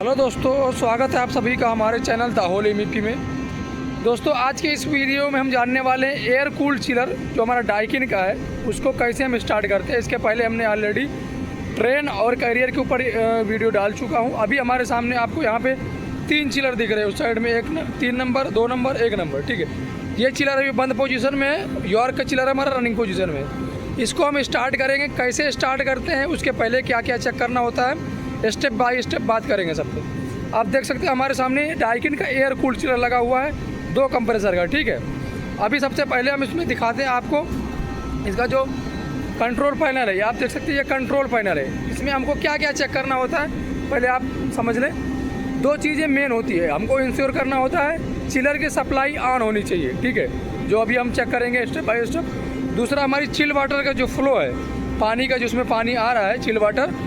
Hello दोस्तों, स्वागत है आप सभी का हमारे चैनल दाहोल एमईपी में। दोस्तों आज के इस वीडियो में हम जानने वाले हैं एयर कूल्ड चिलर जो हमारा डाइकिन का है उसको कैसे हम स्टार्ट करते हैं। इसके पहले हमने ऑलरेडी ट्रेन और कैरियर के ऊपर वीडियो डाल चुका हूं। अभी हमारे सामने आपको यहां पे 3 चिलर दिख रहे हैं। उस साइड में 3 नंबर, 2 नंबर, 1 नंबर, ठीक है। ये चिलर अभी बंद पोजीशन में है। यॉर्क का चिलर हमारा रनिंग पोजीशन में है। इसको हम स्टार्ट करेंगे। कैसे स्टार्ट करते हैं उसके पहले क्या क्या चेक करना होता है, स्टेप बाय स्टेप बात करेंगे सबको। आप देख सकते हैं हमारे सामने डाइकिन का एयर कूल्ड चिलर लगा हुआ है 2 कंप्रेसर का, ठीक है। अभी सबसे पहले हम इसमें दिखाते हैं आपको इसका जो कंट्रोल पैनल है। ये आप देख सकते हैं, ये कंट्रोल पैनल है। इसमें हमको क्या क्या चेक करना होता है पहले आप समझ लें। 2 चीज़ें मेन होती है, हमको इंश्योर करना होता है चिलर की सप्लाई ऑन होनी चाहिए, ठीक है, जो अभी हम चेक करेंगे स्टेप बाय स्टेप। दूसरा हमारी चिल वाटर का जो फ्लो है, पानी का जिसमें पानी आ रहा है चिल वाटर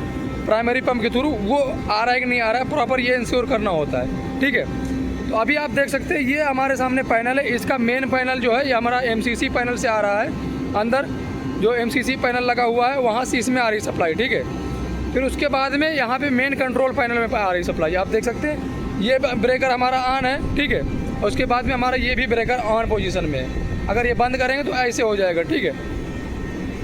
प्राइमरी पंप के थ्रू, वो आ रहा है कि नहीं आ रहा है, प्रॉपर ये इंश्योर करना होता है, ठीक है। तो अभी आप देख सकते हैं ये हमारे सामने पैनल है। इसका मेन पैनल जो है ये हमारा एमसीसी पैनल से आ रहा है। अंदर जो एमसीसी पैनल लगा हुआ है वहाँ से इसमें आ रही सप्लाई, ठीक है। फिर उसके बाद में यहाँ पे मेन कंट्रोल पैनल में आ रही सप्लाई। आप देख सकते हैं ये ब्रेकर हमारा ऑन है, ठीक है। और उसके बाद में हमारा ये भी ब्रेकर ऑन पोजीशन में है। अगर ये बंद करेंगे तो ऐसे हो जाएगा, ठीक है।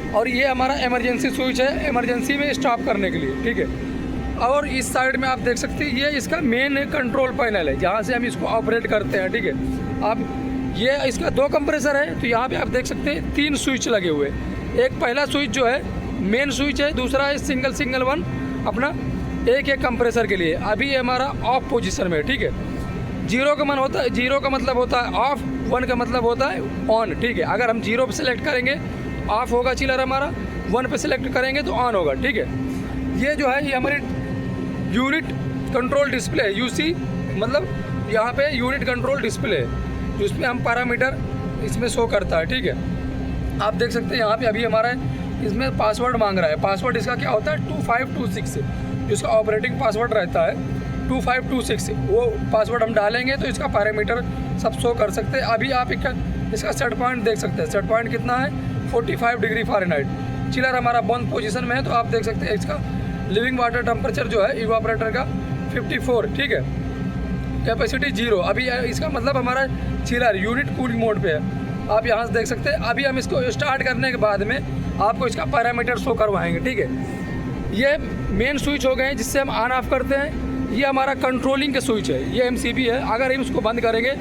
और ये हमारा इमरजेंसी स्विच है, इमरजेंसी में स्टॉप करने के लिए, ठीक है। और इस साइड में आप देख सकते हैं ये इसका मेन कंट्रोल पैनल है जहाँ से हम इसको ऑपरेट करते हैं, ठीक है। अब ये इसका 2 कंप्रेसर है, तो यहाँ पे आप देख सकते हैं 3 स्विच लगे हुए। एक पहला स्विच जो है मेन स्विच है, दूसरा है सिंगल वन अपना एक कंप्रेसर के लिए। अभी ये हमारा ऑफ पोजिशन में है, ठीक है। 0 का मतलब होता है ऑफ, 1 का मतलब होता है ऑन, ठीक है। अगर हम 0 पर सेलेक्ट करेंगे ऑफ होगा चिलर हमारा, 1 पे सिलेक्ट करेंगे तो ऑन होगा, ठीक है। ये जो है ये हमारी यूनिट कंट्रोल डिस्प्ले है, यूसी मतलब यहाँ पे यूनिट कंट्रोल डिस्प्ले है जिसमें हम पैरामीटर इसमें शो करता है, ठीक है। आप देख सकते हैं यहाँ पे अभी हमारा इसमें पासवर्ड मांग रहा है। पासवर्ड इसका क्या होता है 2526, जिसका ऑपरेटिंग पासवर्ड रहता है 2526। वो पासवर्ड हम डालेंगे तो इसका पैरामीटर सब शो कर सकते हैं। अभी आप इसका सेट पॉइंट देख सकते हैं। सेट पॉइंट कितना है 45 डिग्री फ़ारेनहाइट। चिलर हमारा बंद पोजीशन में है, तो आप देख सकते हैं इसका लिविंग वाटर टेम्परेचर जो है इवापोरेटर का 54, ठीक है। कैपेसिटी 0। अभी इसका मतलब हमारा चिलर यूनिट कूलिंग मोड पे है। आप यहाँ से देख सकते हैं। अभी हम इसको स्टार्ट करने के बाद में आपको इसका पैरामीटर शो करवाएंगे, ठीक है। ये मेन स्विच हो गए हैं जिससे हम ऑन ऑफ करते हैं। ये हमारा कंट्रोलिंग का स्विच है, ये एमसीबी है। अगर हम इसको बंद करेंगे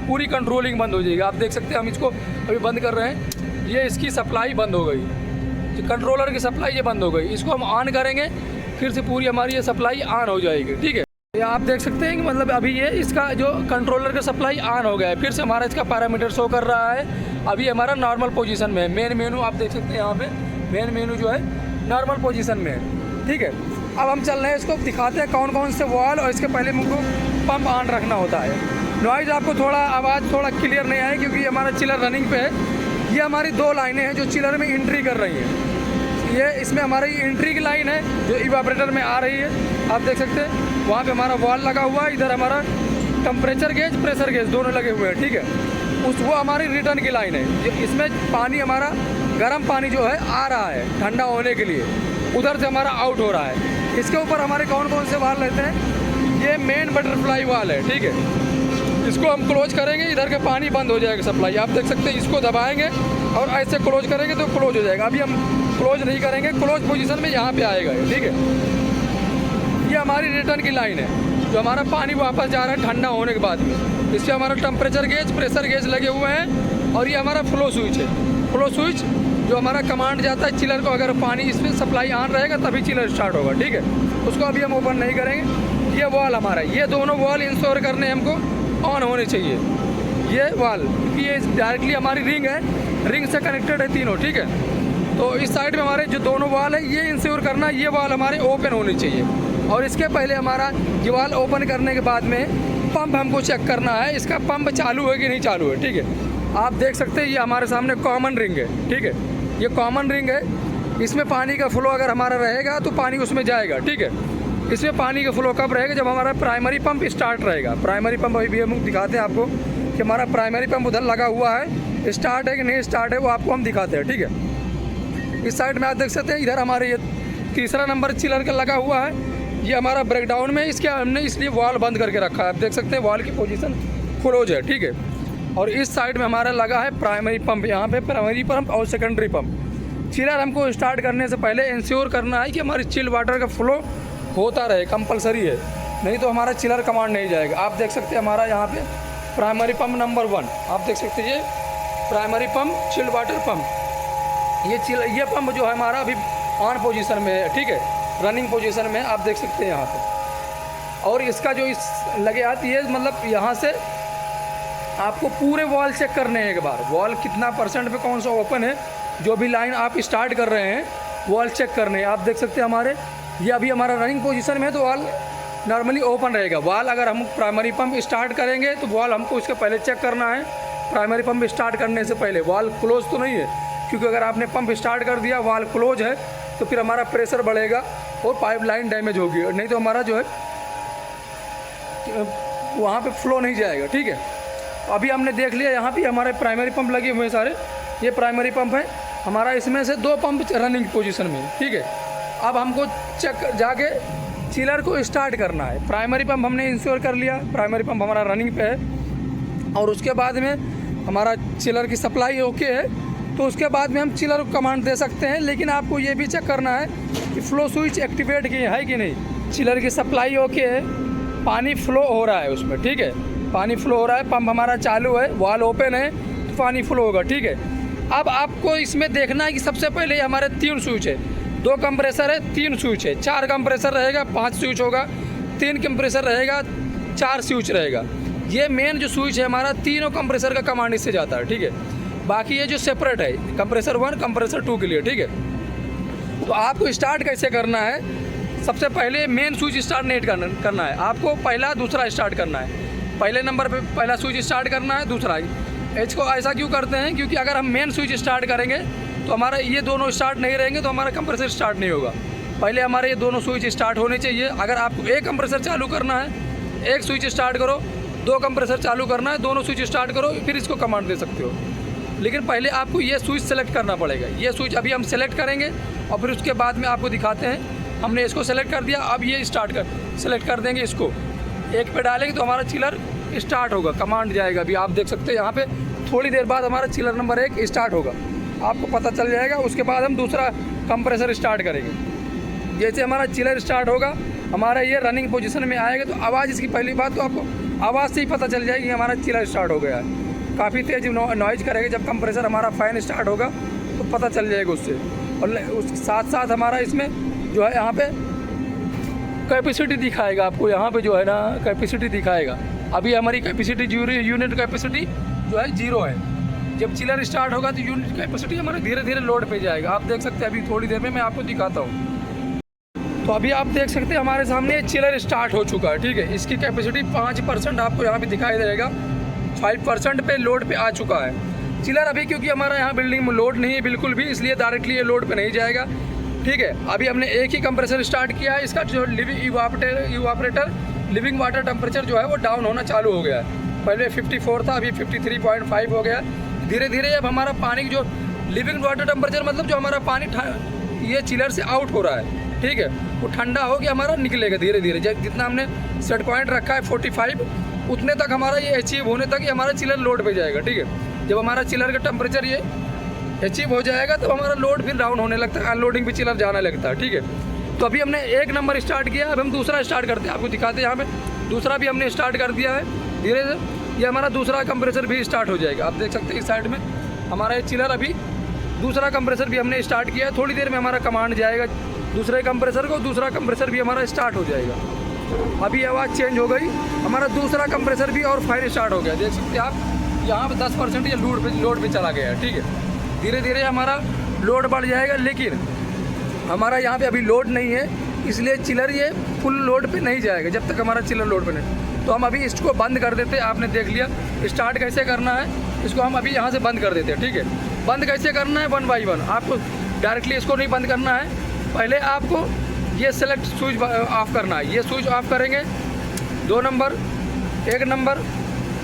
पूरी कंट्रोलिंग बंद हो जाएगी। आप देख सकते हैं हम इसको अभी बंद कर रहे हैं, ये इसकी सप्लाई बंद हो गई, जो कंट्रोलर की सप्लाई ये बंद हो गई। इसको हम ऑन करेंगे फिर से पूरी हमारी ये सप्लाई ऑन हो जाएगी, ठीक है। ये आप देख सकते हैं कि मतलब अभी ये इसका जो कंट्रोलर का सप्लाई ऑन हो गया है। फिर से हमारा इसका पैरामीटर शो कर रहा है। अभी हमारा नॉर्मल पोजीशन में है। मेन मेनू आप देख सकते हैं यहाँ पे मेन मेनू जो है नॉर्मल पोजीशन में है, ठीक है। अब हम चल रहे हैं, इसको दिखाते हैं कौन कौन से वॉल और इसके पहले मुझको पंप ऑन रखना होता है। नॉइज़ आपको थोड़ा आवाज़ थोड़ा क्लियर नहीं आए क्योंकि हमारा चिलर रनिंग पे है। ये हमारी 2 लाइनें हैं जो चिलर में एंट्री कर रही हैं। ये इसमें हमारी एंट्री की लाइन है जो इवापोरेटर में आ रही है। आप देख सकते हैं वहाँ पे हमारा वॉल लगा हुआ है। इधर हमारा टेम्परेचर गेज, प्रेशर गेज दोनों लगे हुए हैं, ठीक है। वो हमारी रिटर्न की लाइन है। इसमें पानी हमारा गर्म पानी जो है आ रहा है ठंडा होने के लिए, उधर से हमारा आउट हो रहा है। इसके ऊपर हमारे कौन कौन से वाल रहते हैं, ये मेन बटरफ्लाई वाल है, ठीक है। इसको हम क्लोज करेंगे, इधर के पानी बंद हो जाएगा सप्लाई। आप देख सकते हैं इसको दबाएंगे और ऐसे क्लोज करेंगे तो क्लोज हो जाएगा। अभी हम क्लोज नहीं करेंगे, क्लोज पोजीशन में यहाँ पे आएगा, ठीक है। ये हमारी रिटर्न की लाइन है जो हमारा पानी वापस जा रहा है ठंडा होने के बाद में। इससे हमारा टेम्परेचर गेज, प्रेशर गेज लगे हुए हैं। और ये हमारा फ्लो स्विच है। फ्लो स्विच जो हमारा कमांड जाता है चिलर को, अगर पानी इसमें सप्लाई ऑन रहेगा तभी चिलर स्टार्ट होगा, ठीक है। उसको अभी हम ओपन नहीं करेंगे। ये वॉल हमारा, ये दोनों वॉल इंश्योर करने हमको ऑन होने चाहिए। ये वाल क्योंकि ये डायरेक्टली हमारी रिंग है, रिंग से कनेक्टेड है तीनों, ठीक है। तो इस साइड में हमारे जो दोनों वाल है ये इंश्योर करना, ये वाल हमारे ओपन होने चाहिए। और इसके पहले हमारा ये वाल ओपन करने के बाद में पंप हमको चेक करना है, इसका पंप चालू है कि नहीं चालू है, ठीक है। आप देख सकते हैं ये हमारे सामने कॉमन रिंग है, ठीक है। ये कॉमन रिंग है। इसमें पानी का फ्लो अगर हमारा रहेगा तो पानी उसमें जाएगा, ठीक है। इसमें पानी का फ्लो कब रहेगा, जब हमारा प्राइमरी पंप स्टार्ट रहेगा। प्राइमरी पंप अभी भी हम दिखाते हैं आपको कि हमारा प्राइमरी पंप उधर लगा हुआ है, स्टार्ट है कि नहीं स्टार्ट है वो आपको हम दिखाते हैं, ठीक है। इस साइड में आप देख सकते हैं इधर हमारे ये 3रा नंबर चिलर का लगा हुआ है। ये हमारा ब्रेकडाउन में इसके हमने इसलिए वॉल बंद करके रखा है। आप देख सकते हैं वॉल की पोजीशन क्लोज है, ठीक है। और इस साइड में हमारा लगा है प्राइमरी पंप, यहाँ पे प्राइमरी पंप और सेकेंडरी पंप। चिलर हमको स्टार्ट करने से पहले इंश्योर करना है कि हमारी चिल वाटर का फ्लो होता रहे, कंपलसरी है, नहीं तो हमारा चिलर कमांड नहीं जाएगा। आप देख सकते हैं हमारा यहाँ पे प्राइमरी पंप नंबर 1, आप देख सकते हैं ये primary pump chilled water pump. ये पंप जो है हमारा अभी ऑन पोजीशन में है, ठीक है, रनिंग पोजीशन में आप देख सकते हैं यहाँ पे। और इसका जो इस लगे आती है, मतलब यहाँ से आपको पूरे वॉल चेक करने हैं एक बार, वॉल कितना परसेंट पे कौन सा ओपन है। जो भी लाइन आप स्टार्ट कर रहे हैं वॉल चेक करने हैं। आप देख सकते हैं हमारे ये अभी हमारा रनिंग पोजीशन में है, तो वॉल नॉर्मली ओपन रहेगा। वॉल अगर हम प्राइमरी पंप स्टार्ट करेंगे तो वॉल हमको उसके पहले चेक करना है। प्राइमरी पंप स्टार्ट करने से पहले वॉल क्लोज तो नहीं है, क्योंकि अगर आपने पंप स्टार्ट कर दिया वॉल क्लोज है तो फिर हमारा प्रेशर बढ़ेगा और पाइपलाइन डैमेज होगी, और नहीं तो हमारा जो है वहाँ पे फ्लो नहीं जाएगा, ठीक है। अभी हमने देख लिया यहाँ पे हमारे प्राइमरी पंप लगे हुए सारे, ये प्राइमरी पंप है हमारा, इसमें से 2 पंप रनिंग पोजीशन में, ठीक है। अब हमको चेक जाके चिलर को स्टार्ट करना है। प्राइमरी पंप हमने इंश्योर कर लिया, प्राइमरी पंप हमारा रनिंग पे है, और उसके बाद में हमारा चिलर की सप्लाई ओके है, तो उसके बाद में हम चिलर को कमांड दे सकते हैं। लेकिन आपको ये भी चेक करना है कि फ्लो स्विच एक्टिवेट की है कि नहीं। चिलर की सप्लाई ओके है, पानी फ्लो हो रहा है उसमें, ठीक है, पानी फ्लो हो रहा है, पंप हमारा चालू है, वॉल ओपन है तो पानी फ्लो होगा, ठीक है। अब आपको इसमें देखना है कि सबसे पहले हमारे 3 स्विच है, 2 कंप्रेसर है, 3 स्विच है, 4 कंप्रेसर रहेगा, 5 स्विच होगा, 3 कंप्रेसर रहेगा, 4 स्विच रहेगा। ये मेन जो स्विच है हमारा, तीनों कंप्रेसर का कमांड इससे जाता है, ठीक है। बाकी ये जो सेपरेट है कंप्रेसर 1 कंप्रेसर 2 के लिए, ठीक है। तो आपको स्टार्ट कैसे करना है, सबसे पहले मेन स्विच स्टार्ट नहीं करना है, आपको पहला दूसरा स्टार्ट करना है। पहले नंबर पे पहला स्विच स्टार्ट करना है, दूसरा। इसको ऐसा क्यों करते हैं, क्योंकि अगर हम मेन स्विच स्टार्ट करेंगे तो हमारा ये दोनों स्टार्ट नहीं रहेंगे तो हमारा कंप्रेसर स्टार्ट नहीं होगा। पहले हमारे ये दोनों स्विच स्टार्ट होने चाहिए। अगर आपको एक कंप्रेसर चालू करना है, एक स्विच स्टार्ट करो, 2 कंप्रेसर चालू करना है, दोनों स्विच स्टार्ट करो, फिर इसको कमांड दे सकते हो। लेकिन पहले आपको ये स्विच सेलेक्ट करना पड़ेगा। ये स्विच अभी हम सेलेक्ट करेंगे और फिर उसके बाद में आपको दिखाते हैं। हमने इसको सेलेक्ट कर दिया, अब ये सेलेक्ट कर देंगे इसको, एक पे डालेंगे तो हमारा चिलर स्टार्ट होगा, कमांड जाएगा। अभी आप देख सकते हैं यहाँ पे थोड़ी देर बाद हमारा चिलर नंबर 1 स्टार्ट होगा, आपको पता चल जाएगा। उसके बाद हम दूसरा कंप्रेसर स्टार्ट करेंगे। जैसे हमारा चिलर स्टार्ट होगा, हमारा ये रनिंग पोजीशन में आएगा, तो आवाज़ इसकी पहली बात तो आपको आवाज़ से ही पता चल जाएगी कि हमारा चिलर स्टार्ट हो गया है। काफ़ी तेज़ नॉइज करेगा जब कंप्रेसर हमारा फ़ैन स्टार्ट होगा, तो पता चल जाएगा उससे। और उसके साथ साथ हमारा इसमें जो है यहाँ पे कैपेसिटी दिखाएगा आपको, यहाँ पे जो है ना कैपेसिटी दिखाएगा। अभी हमारी कैपेसिटी यूनिट कैपेसिटी जो है 0 है। जब चिलर स्टार्ट होगा तो यूनिट कैपेसिटी हमारे धीरे धीरे लोड पे जाएगा। आप देख सकते हैं, अभी थोड़ी देर में मैं आपको दिखाता हूँ। तो अभी आप देख सकते हैं हमारे सामने चिलर स्टार्ट हो चुका है, ठीक है। इसकी कैपेसिटी 5% आपको यहाँ पे दिखाई देगा, 5% पे लोड पे आ चुका है चिलर अभी, क्योंकि हमारा यहाँ बिल्डिंग में लोड नहीं है बिल्कुल भी, इसलिए डायरेक्टली ये लोड पे नहीं जाएगा, ठीक है। अभी हमने एक ही कंप्रेसर स्टार्ट किया है, इसका जो इवापरेटर लिविंग वाटर टेम्परेचर जो है वो डाउन होना चालू हो गया है। पहले 54 था, अभी 53.5 हो गया। धीरे धीरे अब हमारा पानी जो लिविंग वाटर टेम्परेचर मतलब जो हमारा पानी ये चिलर से आउट हो रहा है, ठीक है, वो ठंडा हो के हमारा निकलेगा धीरे धीरे। जितना हमने सेट पॉइंट रखा है 45, उतने तक हमारा ये अचीव होने तक ही हमारा चिलर लोड पे जाएगा, ठीक है। जब हमारा चिलर का टेम्परेचर ये अचीव हो जाएगा तो हमारा लोड फिर डाउन होने लगता है, अनलोडिंग भी चिलर जाने लगता है, ठीक है। तो अभी हमने 1 नंबर स्टार्ट किया, अब हम दूसरा स्टार्ट करते हैं, आपको दिखाते हैं। यहाँ पे दूसरा भी हमने स्टार्ट कर दिया है, धीरे धीरे ये हमारा दूसरा कंप्रेसर भी स्टार्ट हो जाएगा। आप देख सकते हैं इस साइड में हमारा ये चिलर अभी दूसरा कंप्रेसर भी हमने स्टार्ट किया है। थोड़ी देर में हमारा कमांड जाएगा दूसरे कंप्रेसर को, दूसरा कंप्रेसर भी हमारा स्टार्ट हो जाएगा। अभी आवाज़ चेंज हो गई, हमारा दूसरा कंप्रेसर भी और फायर स्टार्ट हो गया। देख सकते हैं आप यहाँ पे 10% ये लोड पे चला गया है, ठीक है। धीरे धीरे हमारा लोड बढ़ जाएगा, लेकिन हमारा यहाँ पे अभी लोड नहीं है, इसलिए चिलर ये फुल लोड पे नहीं जाएगा जब तक हमारा चिलर लोड पे नहीं। तो हम अभी इसको बंद कर देते हैं। आपने देख लिया स्टार्ट कैसे करना है, इसको हम अभी यहाँ से बंद कर देते हैं, ठीक है। बंद कैसे करना है, 1 बाई 1। आपको डायरेक्टली इसको नहीं बंद करना है, पहले आपको ये सेलेक्ट स्विच ऑफ करना है। ये स्विच ऑफ करेंगे 2 नंबर 1 नंबर,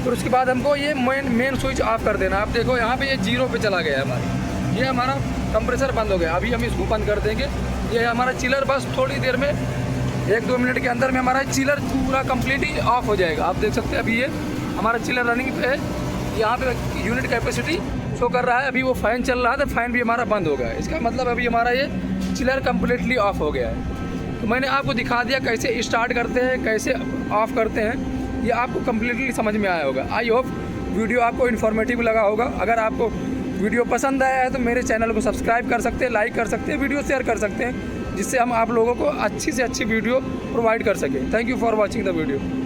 फिर उसके बाद हमको ये मेन स्विच ऑफ कर देना। आप देखो यहाँ पे ये 0 पे चला गया है हमारा, ये हमारा कंप्रेसर बंद हो गया। अभी हम इसको बंद कर देंगे, ये हमारा चिलर बस थोड़ी देर में 1-2 मिनट के अंदर में हमारा चिलर पूरा कम्प्लीटली ऑफ हो जाएगा। आप देख सकते हैं अभी ये हमारा चिलर रनिंग पे है, यहाँ पे यूनिट कैपेसिटी शो कर रहा है। अभी वो फ़ैन चल रहा है तो फ़ैन भी हमारा बंद हो गया है। इसका मतलब अभी हमारा ये चिलर कम्प्लीटली ऑफ हो गया है। तो मैंने आपको दिखा दिया कैसे स्टार्ट करते हैं, कैसे ऑफ़ करते हैं, ये आपको कम्प्लीटली समझ में आया होगा। आई होप वीडियो आपको इन्फॉर्मेटिव लगा होगा। अगर आपको वीडियो पसंद आया है तो मेरे चैनल को सब्सक्राइब कर सकते हैं, लाइक कर सकते हैं, वीडियो शेयर कर सकते हैं, जिससे हम आप लोगों को अच्छी से अच्छी वीडियो प्रोवाइड कर सकें। Thank you for watching the video.